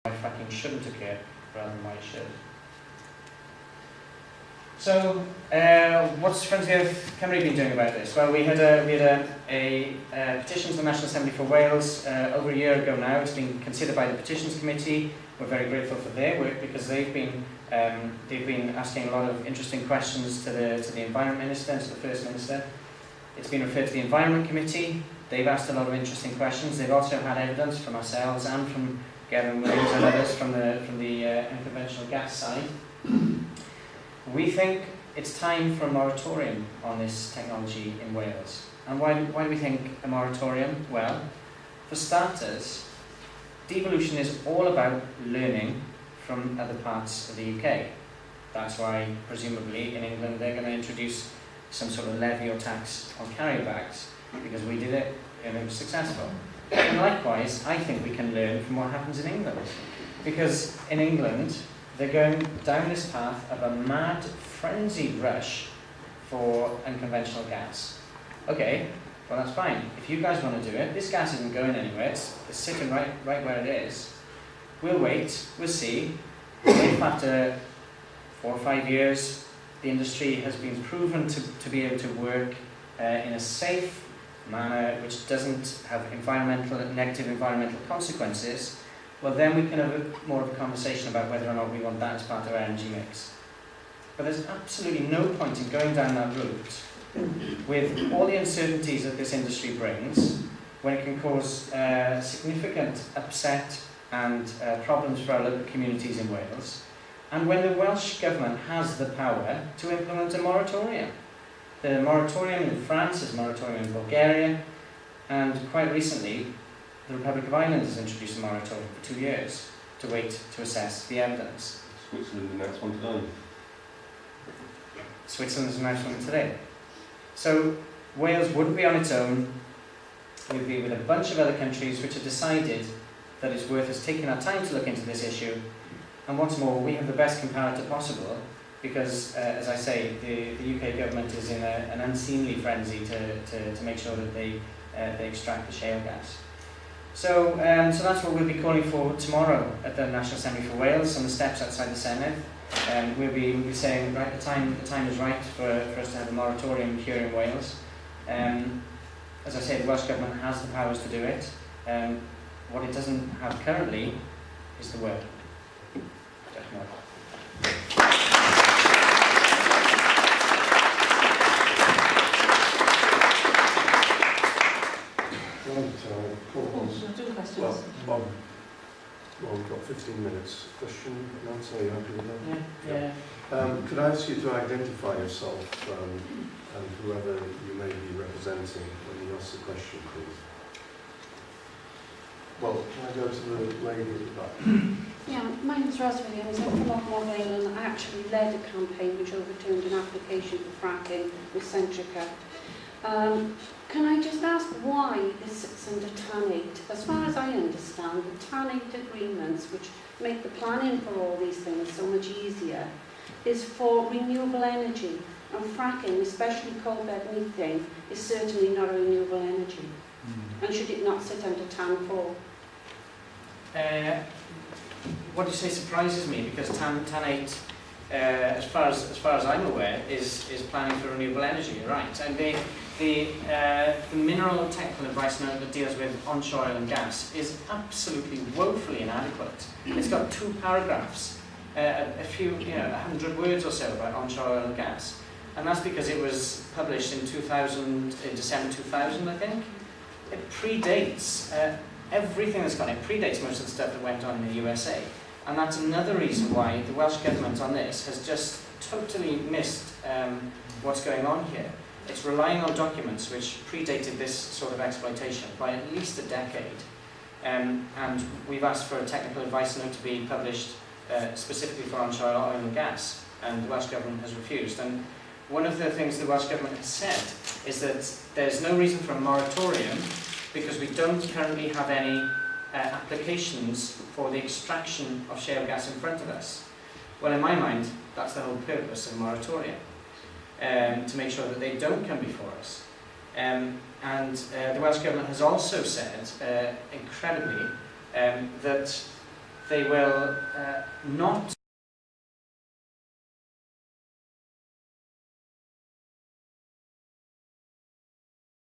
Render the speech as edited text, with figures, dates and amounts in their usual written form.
why fracking shouldn't occur rather than why it should. So, what's Friends of the Earth Cymru been doing about this? Well, we had a petition to the National Assembly for Wales over a year ago now. It's been considered by the Petitions Committee. We're very grateful for their work because they've been asking a lot of interesting questions to the Environment Minister and to the First Minister. It's been referred to the Environment Committee. They've asked a lot of interesting questions. They've also had evidence from ourselves and from Gavin Williams and others from the unconventional gas side. We think it's time for a moratorium on this technology in Wales. And why do we think a moratorium? Well, for starters, devolution is all about learning from other parts of the UK. That's why, presumably, in England they're going to introduce some sort of levy or tax on carrier bags, because we did it and it was successful. And likewise, I think we can learn from what happens in England. Because in England, they're going down this path of a mad, frenzied rush for unconventional gas. Okay, well that's fine. If you guys want to do it, this gas isn't going anywhere. It's sitting right where it is. We'll wait, we'll see. If after 4 or 5 years, the industry has been proven to be able to work in a safe manner which doesn't have negative environmental consequences, well then we can have more of a conversation about whether or not we want that as part of our energy mix. But there's absolutely no point in going down that route with all the uncertainties that this industry brings, when it can cause significant upset and problems for our local communities in Wales, and when the Welsh Government has the power to implement a moratorium. The moratorium in France, there's a moratorium in Bulgaria, and quite recently the Republic of Ireland has introduced a moratorium for 2 years to wait to assess the evidence. Switzerland's announced one today. Switzerland's announced one today. So Wales wouldn't be on its own. We'd be with a bunch of other countries which have decided that it's worth us taking our time to look into this issue. And once more, we have the best comparator possible because, as I say, the UK government is in an unseemly frenzy to make sure that they extract the shale gas. So that's what we'll be calling for tomorrow at the National Assembly for Wales on the steps outside the Senedd. We'll be saying, right, the time is right for us to have a moratorium here in Wales. As I say, the Welsh Government has the powers to do it. What it doesn't have currently is the will. Bob, we've got 15 minutes. Question and answer, are you happy with that? Yeah. Could I ask you to identify yourself and whoever you may be representing when you ask the question, please? Well, can I go to the lady at the back? Yeah, my name is Rosa Williams. I'm from Lochmore and I actually led a campaign which overturned an application for fracking with Centrica. Can I just ask why this sits under TAN 8? As far as I understand, the TAN 8 agreements, which make the planning for all these things so much easier, is for renewable energy. And fracking, especially coal bed methane, is certainly not a renewable energy. And should it not sit under TAN 4? What you say surprises me because TAN 8, as far as I'm aware, is planning for renewable energy, right? And the mineral technical advice note that deals with onshore oil and gas is absolutely woefully inadequate. It's got 2 paragraphs, a few, 100 words or so about onshore oil and gas, and that's because it was published in December 2000, I think. It predates everything that's gone. It predates most of the stuff that went on in the USA. And that's another reason why the Welsh Government on this has just totally missed what's going on here. It's relying on documents which predated this sort of exploitation by at least a decade. And we've asked for a technical advice note to be published specifically for onshore oil and gas, and the Welsh Government has refused. And one of the things the Welsh Government has said is that there's no reason for a moratorium because we don't currently have any applications for the extraction of shale gas in front of us. Well, in my mind, that's the whole purpose of a moratorium, to make sure that they don't come before us. And the Welsh Government has also said, incredibly, that they will not